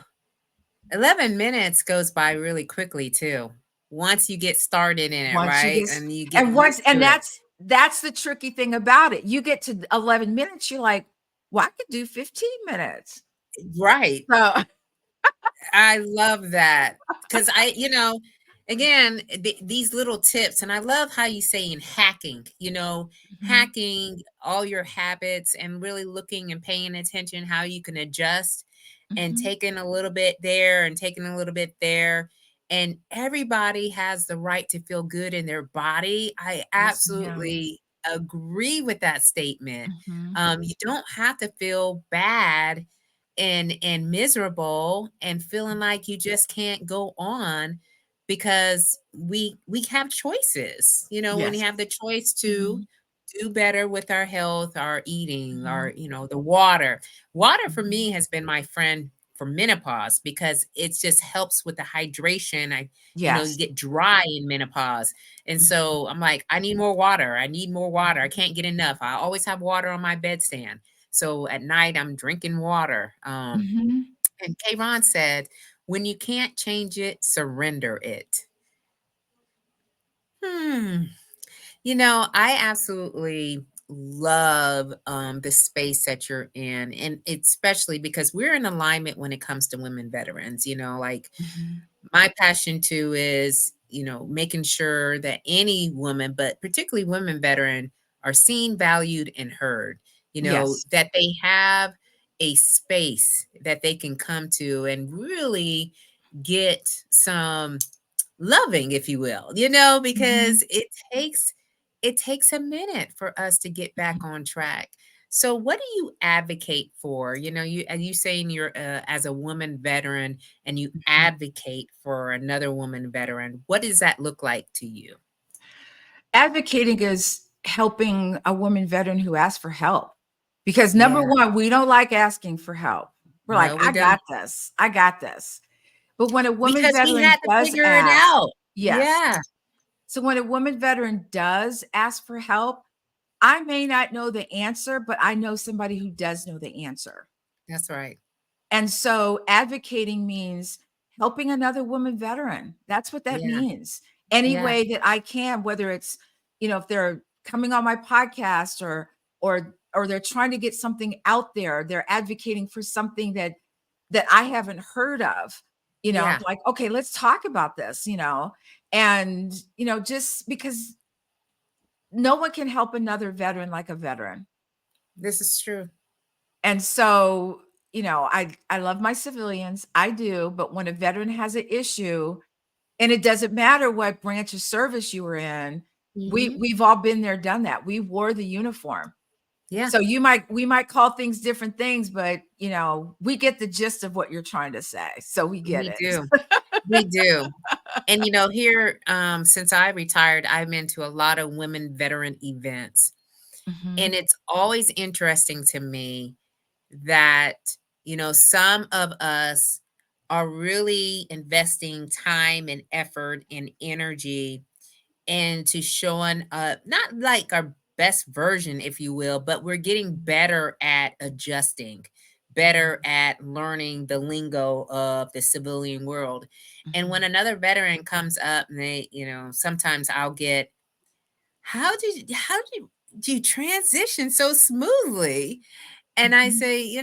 11 minutes goes by really quickly too. Once you get started in it, Once you right? get And you get and once used and to it. that's the tricky thing about it. You get to 11 minutes, you're like, "Well, I could do 15 minutes." Right. So I love that because again, these little tips, and I love how you say in hacking, Mhm, hacking all your habits and really looking and paying attention how you can adjust and mhm. taking a little bit there and taking a little bit there. And everybody has the right to feel good in their body. I Yes, ma'am. absolutely agree with that statement. Mhm. You don't have to feel bad and miserable and feeling like you just can't go on because we have choices. When we Yes. have the choice to Mhm, do better with our health, our eating, mhm, the water. Water for mhm. me has been my friend for menopause because it just helps with the hydration. You Yes. get dry in menopause. And Mhm, so I'm like, I need more water. I need more water. I can't get enough. I always have water on my bedstand. So at night, I'm drinking water. mhm. And Kayron said, when you can't change it, surrender it. Hmm. I absolutely love the space that you're in, and especially because we're in alignment when it comes to women veterans. Like Mhm. my passion too is, making sure that any woman, but particularly women veteran, are seen, valued, and heard. Yes. That they have a space that they can come to and really get some loving, if you will, Mhm. because it takes a minute for us to get back on track. So what do you advocate for? You saying you're as a woman veteran and you Mhm. advocate for another woman veteran. What does that look like to you? Advocating is helping a woman veteran who asks for help. Because number Yeah. 1, we don't like asking for help. We're like, No, we "I don't. got this. I got this." But when a woman Because we veteran had to does figure it ask, out. yes. Yeah, So when a woman veteran does ask for help, I may not know the answer, but I know somebody who does know the answer. that's right. And so advocating means helping another woman veteran. That's what that Yeah, means. Any yeah, way that I can, whether it's, if they're coming on my podcast or they're trying to get something out there, they're advocating for something that I haven't heard of. I'm yeah. like, okay, let's talk about this. And just because no one can help another veteran like a veteran. This is true. And so, I love my civilians, I do, but when a veteran has an issue, and it doesn't matter what branch of service you were in, Mhm. we've all been there, done that. We wore the uniform. Yeah, So we might call things different things, but we get the gist of what you're trying to say. So we get we it. do. We do. And here, since I retired, I've been to a lot of women veteran events. And Mhm, it's always interesting to me that, some of us are really investing time and effort and energy into showing up, not like our best version, if you will, but we're getting better at adjusting, mhm, better at learning the lingo of the civilian world. And when mhm, another veteran comes up and they, sometimes I'll get, how do you transition so smoothly? And I mhm, say,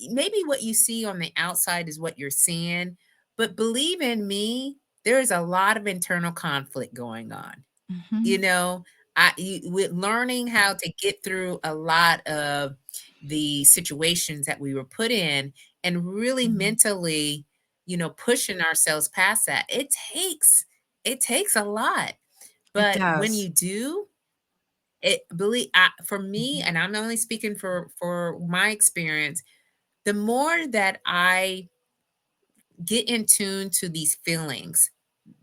maybe what you see on the outside is what you're seeing, but believe in me, there's a lot of internal conflict going on. You mhm. know, with learning how to get through a lot of the situations that we were put in and really Mhm. mentally, pushing ourselves past that. It takes a lot. It But when does. you do, for me, Mhm, and I'm only speaking for my experience, the more that I get in tune to these feelings,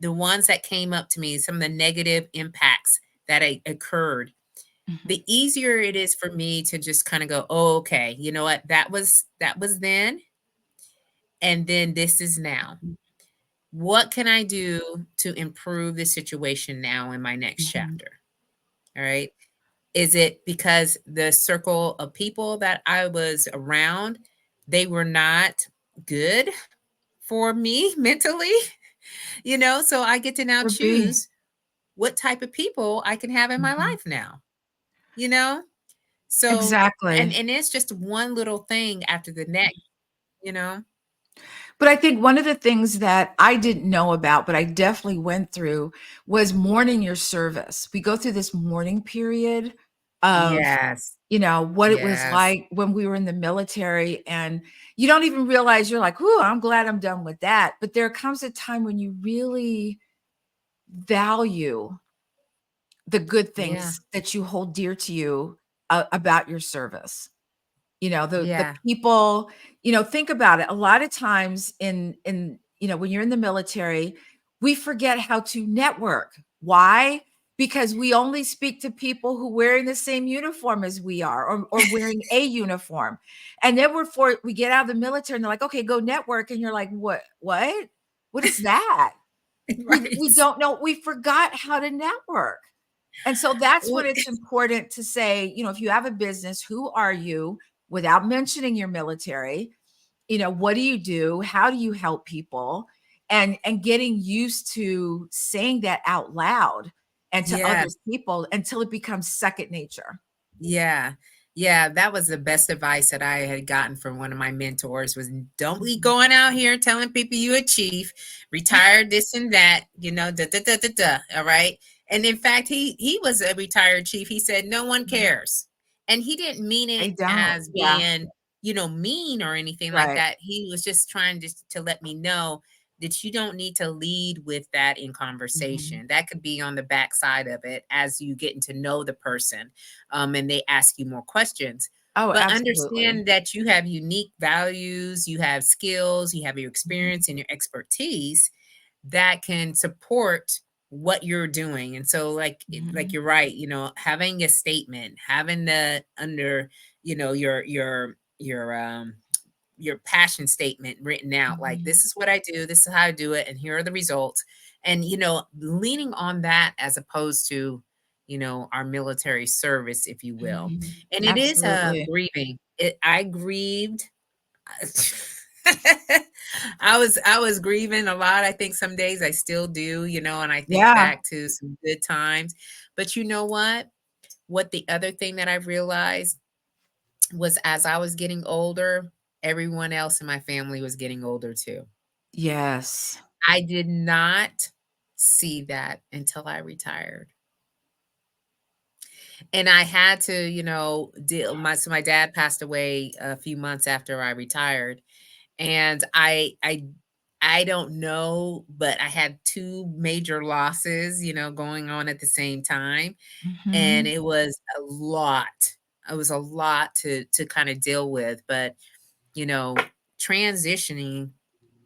the ones that came up to me, some of the negative impacts that occurred, mhm, the easier it is for me to just kind of go, oh, okay, you know what? That was then, and then this is now. What can I do to improve the situation now in my next mhm. chapter? All right. Is it because the circle of people that I was around, they were not good for me mentally? So I get to now Could be. choose what type of people I can have in my Mhm. life now, you know? So, and Exactly. and it's just one little thing after the next, you know? But I think one of the things that I didn't know about, but I definitely went through was mourning your service. We go through this mourning period of, Yes. what it was Yes. like when we were in the military, and you don't even realize you're like, "Ooh, I'm glad I'm done with that." But there comes a time when you really value the good Yeah. things that you hold dear to you, about your service. The Yeah. people, think about it. A lot of times in when you're in the military, we forget how to network. Why? Because we only speak to people who wearing the same uniform as we are, or wearing a uniform. And then we get out of the military and they're like, okay, go network. And you're like, what? What is that? We Right. don't know. We forgot how to network. And so that's Well, when it's important to say, if you have a business, who are you without mentioning your military? What do you do? How do you help people? And getting used to saying that out loud and to other yes. people until it becomes second nature. Yeah. Yeah, that was the best advice that I had gotten from one of my mentors was don't be Mhm. going out here telling people you a chief, retired this and that, da da da da da. All right. And in fact, he was a retired chief. He said no one Mhm. cares. And he didn't mean They it don't. as Yeah. being mean or anything like Right. that. He was just trying to let me know that you don't need to lead with that in Mhm. conversation. That could be on the backside of it as you getting to know the person, and they ask you more questions. Oh, But absolutely. understand that you have unique values, you have skills, you have your Mhm. experience and your expertise that can support what you're doing. And so like Mhm. you're right, having a statement, having the under, your passion statement written out, like Mhm. this is what I do, this is how I do it, and here are the results. And leaning on that as opposed to our military service, if you will. Mhm. And it is Absolutely. grieving. I grieved. I was grieving a lot. I think some days I still do, and I think Yeah. back to some good times. But you know what? What the other thing that I've realized was, as I was getting older, everyone else in my family was getting older too. Yes. I did not see that until I retired. And I had to, deal my dad passed away a few months after I retired. And I don't know, but I had 2 major losses, going on at the same time, and Mhm. it was a lot. It was a lot to kinda deal with, but, you know, transitioning,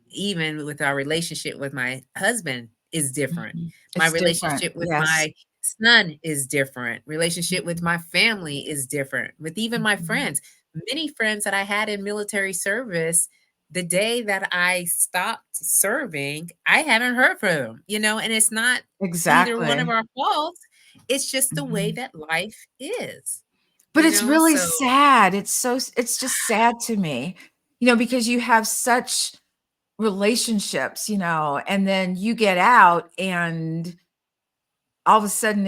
even with our relationship with my husband, is different. Mhm. My It's different. relationship with Yes. my son is different. Relationship with Mhm. my family is different. With even my Mhm. friends, many friends that I had in military service, the day that I stopped serving, I haven't heard from them, and it's not either one of Exactly. our faults. It's just the way Mhm. that life is, But it's really so sad. It's just sad to me, because you have such relationships, and then you get out and all of a sudden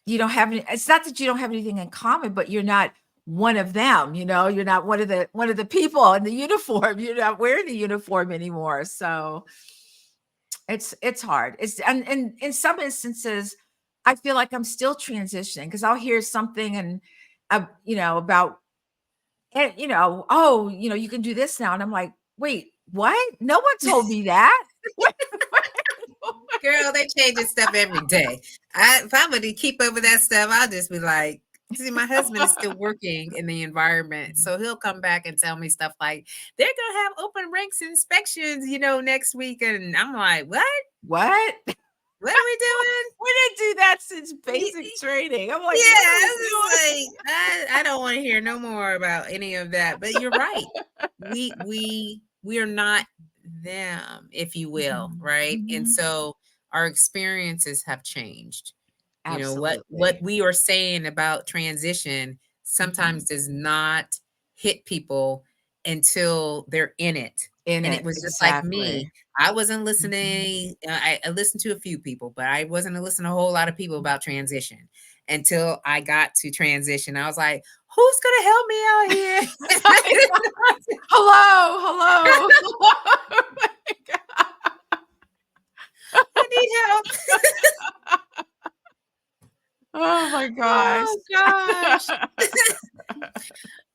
you don't have it's not that you don't have anything in common, but you're not one of them, you're not one of the people in the uniform. You're not wearing the uniform anymore. So it's hard. And in some instances, I feel like I'm still transitioning because I'll hear something and about oh, you can do this now. And I'm like, wait, what? No one told me that. What? girl, they changing stuff every day. If I were to keep up with that stuff, I'll just be like, see, my husband is still working in the environment, so he'll come back and tell me stuff like they're gonna have open ranks inspections, next week, and I'm like, what? What? What are we doing? We didn't do that since basic training. I'm like, what are Yeah, we I was just like, I don't want to hear no more about any of that. But you're right. We are not them, if you will, doing? right? And Mhm. so our experiences have changed. What Absolutely. we are saying about transition sometimes Mhm. does not hit people until they're in it. In And it it, was just like me. exactly. I wasn't Mhm. listening. I listened to a few people, but I wasn't listening to a whole lot of people about transition until I got to transition. I was like, who's gonna help me out here? I know. Hello, hello. I need help. Oh my gosh. Oh gosh.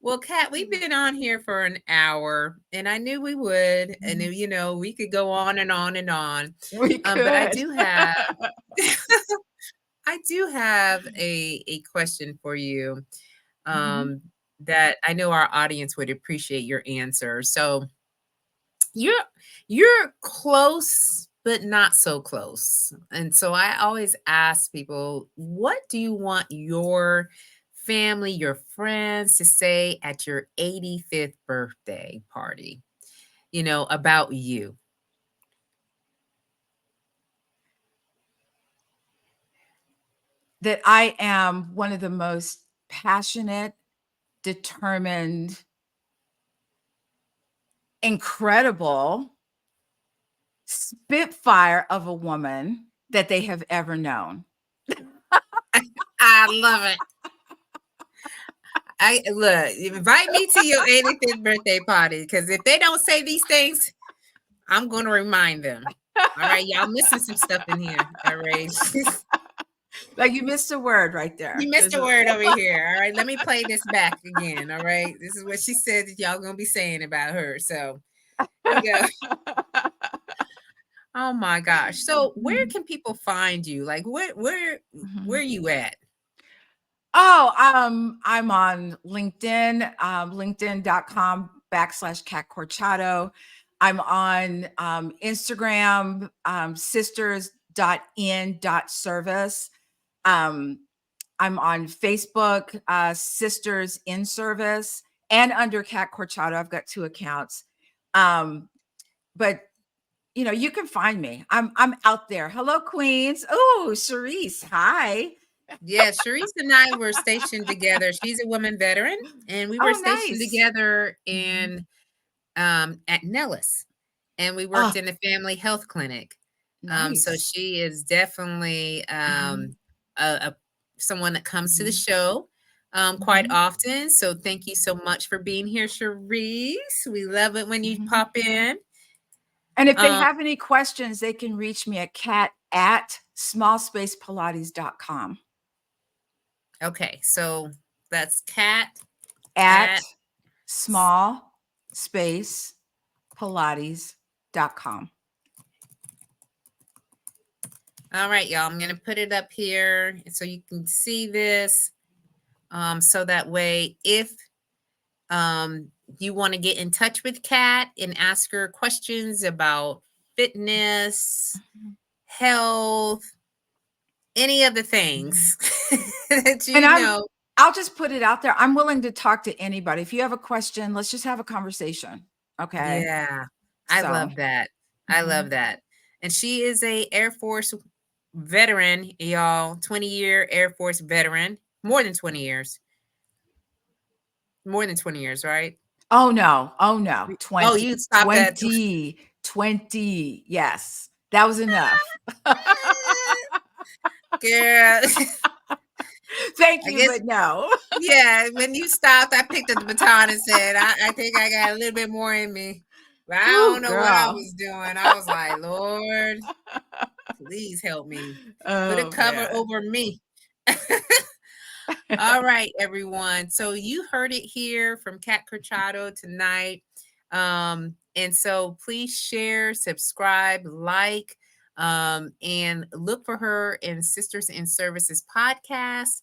Well, Kat, we've been on here for an hour, and I knew we would, and Mhm. we could go on and on and on. We But I could. do have, I do have a question for you, Mhm. um, that I know our audience would appreciate your answer. So you're you're close, but not so close, and so I always ask people, what do you want your family, your friends to say at your 85th birthday party, about you? That I am one of the most passionate, determined, incredible spitfire of a woman that they have ever known. I love it. I look, invite me to your 85th birthday party, because if they don't say these things, I'm going to remind them. All right, y'all missing some stuff in here. All right. Like you missed a word right there. You missed a word over here. All right, let me play this back again. All right, this is what she said that y'all gonna be saying about her. So here we go. Oh my gosh. So where can people find you? Like where are you at? Oh, I'm on LinkedIn, linkedin.com/Cat Corchado. I'm on Instagram, sisters.in.service. Um, I'm on Facebook, Sisters in Service, and under Cat Corchado. I've got 2 accounts. But you can find me. I'm out there. Hello, Queens. Oh, Charisse. Hi. Yeah, Sharice and I were stationed together. She's a woman veteran, and we were Oh, stationed nice. together Mhm. in at Nellis, and we worked Oh, in the family health clinic. So nice. she is definitely Mhm, a someone that comes to the mhm, show quite mhm, often. So thank you so much for being here, Sharice. We love it when you mhm. pop in. And if they Um, have any questions, they can reach me at cat@smallspacepilates.com. okay, so that's cat At at smallspacepilates.com. all right, y'all. I'm gonna put it up here so you can see this. So that way, if um, you want to get in touch with Kat and ask her questions about fitness, Mhm. health, any of the things that And you know. I'll just put it out there. I'm willing to talk to anybody. If you have a question, let's just have a conversation. Okay. Yeah, I So, love that. I love mhm. that. And she is a Air Force veteran, y'all. 20-year Air Force veteran, more than 20 years. More than 20 years, right? Oh no. Oh no. Oh, 20, you stopped at 20, 20. Yes. That was enough. girl. Thank I you, guess but no. yeah, when you stopped, I picked up the baton and said, I think I got a little bit more in me. But I Ooh, don't know what I girl. was doing. I was like, Lord, please help me. Put a Oh cover man. over me. All right, everyone. So you heard it here from Cat Corchado tonight. And so please share, subscribe, like, and look for her in Sisters in Services podcast.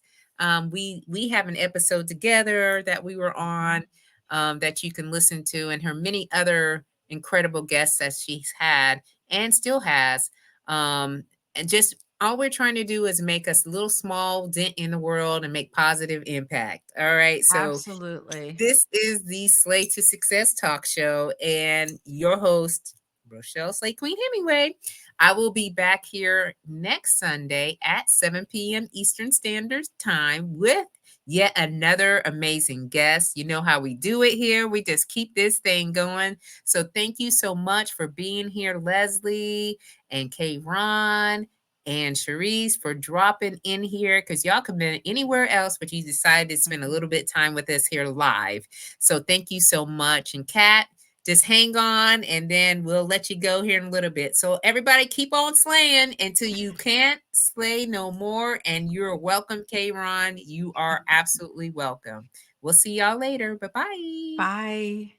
We have an episode together that we were on that you can listen to, and her many other incredible guests that she's had and still has. And just all we're trying to do is make us a little small dent in the world and make positive impact. All right. So Absolutely. this is the Slay to Success talk show and your host, Rochelle Slay Queen Hemingway. I will be back here next Sunday at 7 p.m. Eastern Standard Time with yet another amazing guest. You know how we do it here. We just keep this thing going. So thank you so much for being here, Leslie and Kay Ron and Cherise for dropping in here because y'all could have been anywhere else, but you decided to spend a Mhm. little bit of time with us here live. So thank you so much. And Kat, just hang on and then we'll let you go here in a little bit. So everybody keep on slaying until you can't slay no more. And you're welcome, K-Ron. You are absolutely welcome. We'll see y'all later. Bye-bye. Bye.